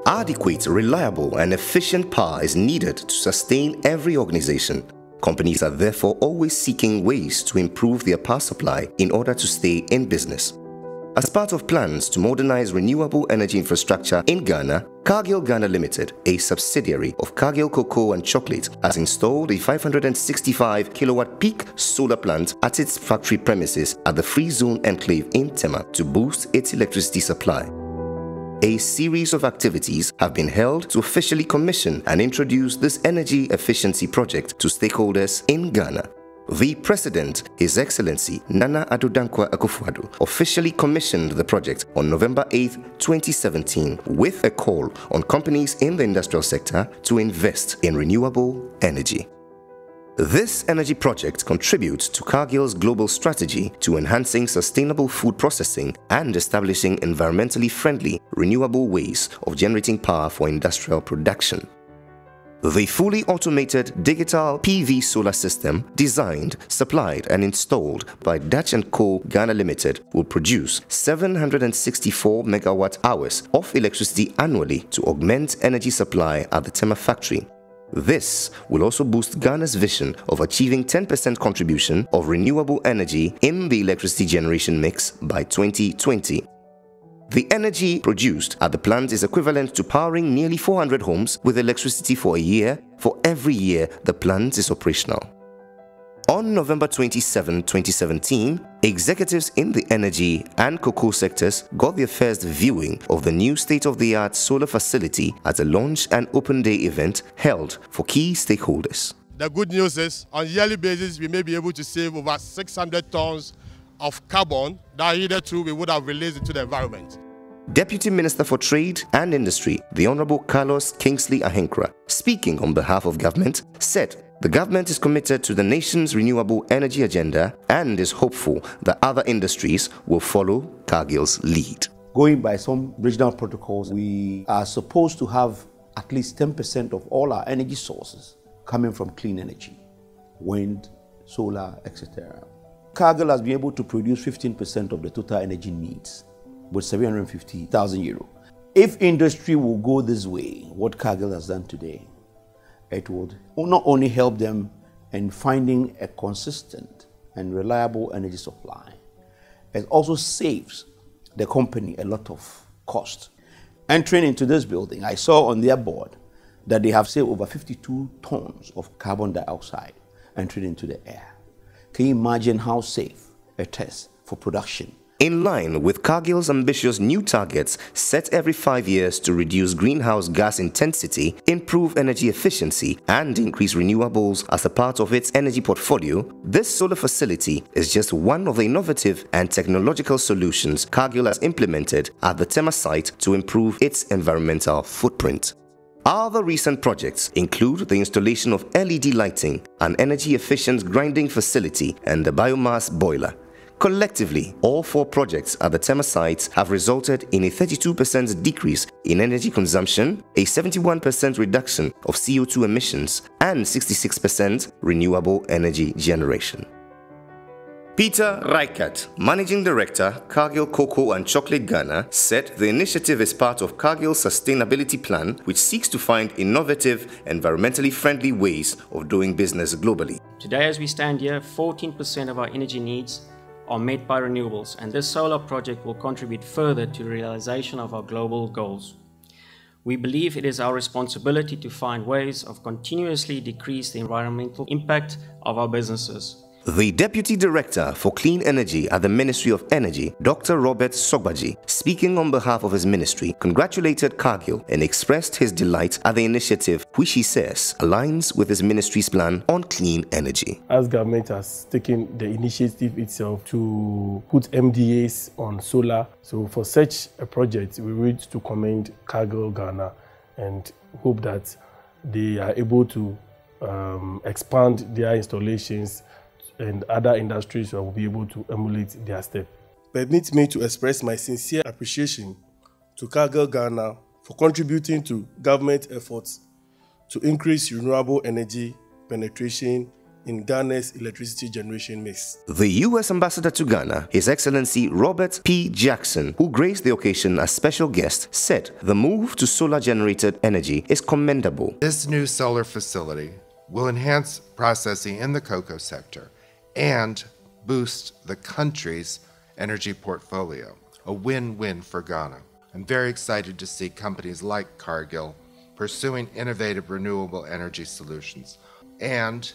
Adequate, reliable, and efficient power is needed to sustain every organization. Companies are therefore always seeking ways to improve their power supply in order to stay in business. As part of plans to modernize renewable energy infrastructure in Ghana, Cargill Ghana Limited, a subsidiary of Cargill Cocoa and Chocolate, has installed a 565 kilowatt peak solar plant at its factory premises at the Free Zone Enclave in Tema to boost its electricity supply. A series of activities have been held to officially commission and introduce this energy efficiency project to stakeholders in Ghana. The President, His Excellency Nana Addo Dankwa Akufo-Addo, officially commissioned the project on November 8, 2017, with a call on companies in the industrial sector to invest in renewable energy. This energy project contributes to Cargill's global strategy to enhancing sustainable food processing and establishing environmentally friendly, renewable ways of generating power for industrial production. The fully automated digital PV solar system, designed, supplied and installed by Dutch & Co Ghana Limited, will produce 764 megawatt-hours of electricity annually to augment energy supply at the Tema factory. This will also boost Ghana's vision of achieving 10% contribution of renewable energy in the electricity generation mix by 2020. The energy produced at the plant is equivalent to powering nearly 400 homes with electricity for a year for every year the plant is operational. On November 27, 2017, executives in the energy and cocoa sectors got their first viewing of the new state-of-the-art solar facility at a launch and open day event held for key stakeholders. The good news is, on a yearly basis, we may be able to save over 600 tons of carbon that hitherto we would have released into the environment. Deputy Minister for Trade and Industry, the Honourable Carlos Kingsley Ahenkra, speaking on behalf of government, said the government is committed to the nation's renewable energy agenda and is hopeful that other industries will follow Cargill's lead. Going by some regional protocols, we are supposed to have at least 10% of all our energy sources coming from clean energy, wind, solar, etc. Cargill has been able to produce 15% of the total energy needs with 750,000 euro. If industry will go this way, what Cargill has done today, it would not only help them in finding a consistent and reliable energy supply, it also saves the company a lot of cost. Entering into this building, I saw on their board that they have saved over 52 tons of carbon dioxide entering into the air. Can you imagine how safe it is for production? In line with Cargill's ambitious new targets set every 5 years to reduce greenhouse gas intensity, improve energy efficiency, and increase renewables as a part of its energy portfolio, this solar facility is just one of the innovative and technological solutions Cargill has implemented at the Tema site to improve its environmental footprint. Other recent projects include the installation of LED lighting, an energy-efficient grinding facility, and a biomass boiler. Collectively, all 4 projects at the Tema sites have resulted in a 32% decrease in energy consumption, a 71% reduction of CO2 emissions, and 66% renewable energy generation. Peter Reichert, Managing Director, Cargill Cocoa and Chocolate Ghana, said the initiative is part of Cargill's sustainability plan, which seeks to find innovative, environmentally friendly ways of doing business globally. Today, as we stand here, 14% of our energy needs are met by renewables, and this solar project will contribute further to the realization of our global goals. We believe it is our responsibility to find ways of continuously decrease the environmental impact of our businesses. The Deputy Director for Clean Energy at the Ministry of Energy, Dr. Robert Sogbaji, speaking on behalf of his ministry, congratulated Cargill and expressed his delight at the initiative, which he says aligns with his ministry's plan on clean energy. As government has taken the initiative itself to put MDAs on solar, so for such a project, we wish to commend Cargill Ghana and hope that they are able to expand their installations and other industries will be able to emulate their step. Permit me to express my sincere appreciation to Cargill Ghana for contributing to government efforts to increase renewable energy penetration in Ghana's electricity generation mix. The U.S. Ambassador to Ghana, His Excellency Robert P. Jackson, who graced the occasion as special guest, said the move to solar-generated energy is commendable. This new solar facility will enhance processing in the cocoa sector and boost the country's energy portfolio, a win-win for Ghana. I'm very excited to see companies like Cargill pursuing innovative renewable energy solutions. And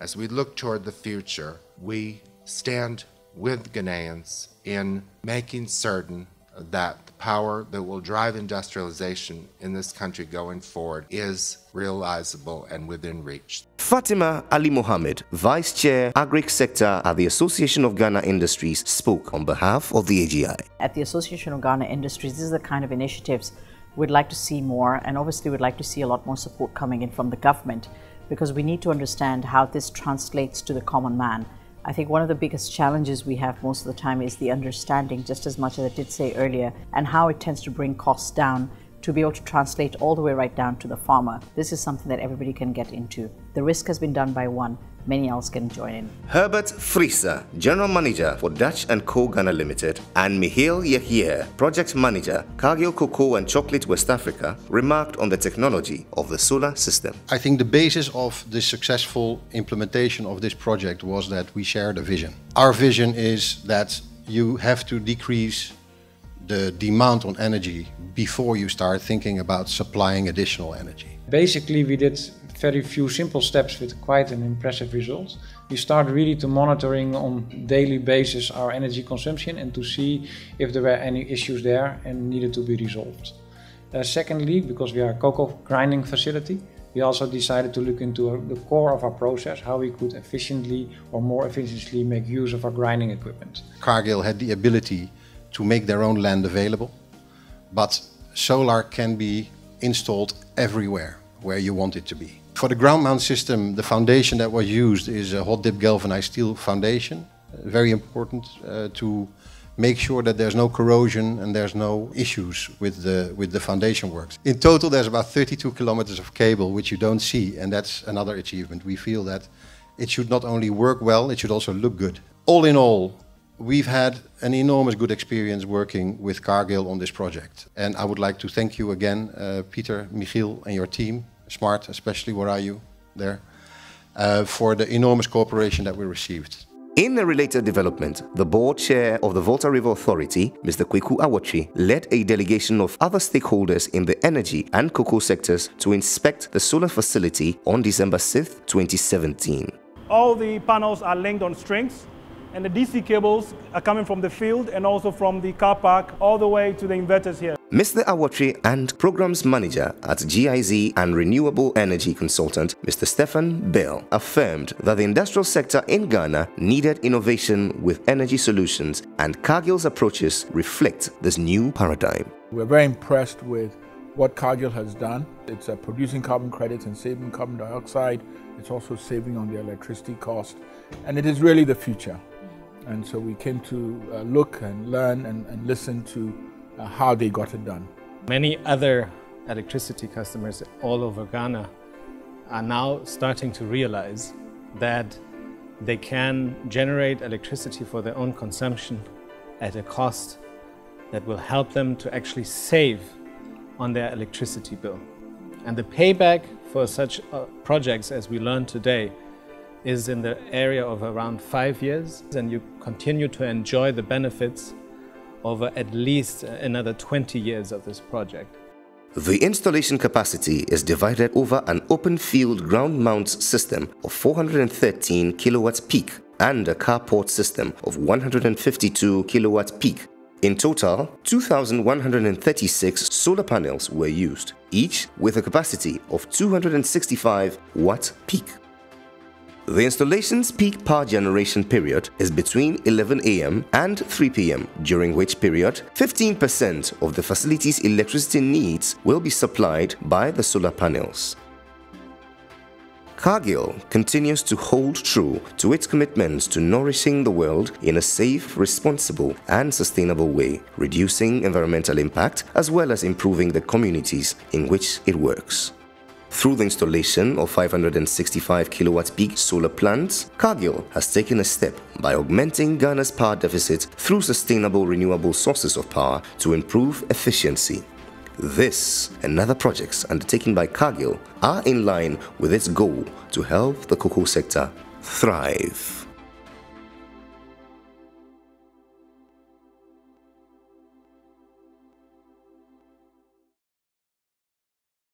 as we look toward the future, we stand with Ghanaians in making certain that the power that will drive industrialization in this country going forward is realizable and within reach. Fatima Ali Mohammed, Vice Chair, Agric Sector at the Association of Ghana Industries, spoke on behalf of the AGI. At the Association of Ghana Industries, this is the kind of initiatives we'd like to see more, and obviously we'd like to see a lot more support coming in from the government, because we need to understand how this translates to the common man. I think one of the biggest challenges we have most of the time is the understanding, just as much as I did say earlier, and how it tends to bring costs down to be able to translate all the way right down to the farmer. This is something that everybody can get into. The risk has been done by one, many else can join in. Herbert Frieser, General Manager for Dutch & Co Ghana Limited, and Michiel Yehia, Project Manager, Cargill Cocoa and Chocolate West Africa, remarked on the technology of the solar system. I think the basis of the successful implementation of this project was that we shared a vision. Our vision is that you have to decrease the demand on energy before you start thinking about supplying additional energy. Basically, we did very few simple steps with quite an impressive result. We started really to monitoring on daily basis our energy consumption and to see if there were any issues there and needed to be resolved. Secondly, because we are a cocoa grinding facility, we also decided to look into the core of our process, how we could efficiently or more efficiently make use of our grinding equipment. Cargill had the ability to make their own land available, but solar can be installed everywhere where you want it to be. For the ground mount system, the foundation that was used is a hot dip galvanized steel foundation. Very important to make sure that there's no corrosion and there's no issues with the foundation works. In total, there's about 32 kilometers of cable which you don't see, and that's another achievement. We feel that it should not only work well, it should also look good. All in all, we've had an enormous good experience working with Cargill on this project. And I would like to thank you again, Peter, Michiel and your team, Smart especially, where are you there, for the enormous cooperation that we received. In a related development, the board chair of the Volta River Authority, Mr. Kweku Awotri, led a delegation of other stakeholders in the energy and cocoa sectors to inspect the solar facility on December 6, 2017. All the panels are linked on strings, and the DC cables are coming from the field and also from the car park all the way to the inverters here. Mr. Awotri and Programs Manager at GIZ and Renewable Energy Consultant, Mr. Stefan Bell, affirmed that the industrial sector in Ghana needed innovation with energy solutions, and Cargill's approaches reflect this new paradigm. We're very impressed with what Cargill has done. It's producing carbon credits and saving carbon dioxide. It's also saving on the electricity cost, and it is really the future. And so we came to look and learn and listen to how they got it done. Many other electricity customers all over Ghana are now starting to realize that they can generate electricity for their own consumption at a cost that will help them to actually save on their electricity bill. And the payback for such projects, as we learned today, is in the area of around 5 years, and you continue to enjoy the benefits over at least another 20 years of this project. The installation capacity is divided over an open field ground mount system of 413 kilowatts peak and a carport system of 152 kilowatts peak. In total, 2,136 solar panels were used, each with a capacity of 265 watt peak. The installation's peak power generation period is between 11 a.m. and 3 p.m., during which period 15% of the facility's electricity needs will be supplied by the solar panels. Cargill continues to hold true to its commitments to nourishing the world in a safe, responsible and sustainable way, reducing environmental impact as well as improving the communities in which it works. Through the installation of 565 kilowatt peak solar plants, Cargill has taken a step by augmenting Ghana's power deficit through sustainable renewable sources of power to improve efficiency. This and other projects undertaken by Cargill are in line with its goal to help the cocoa sector thrive.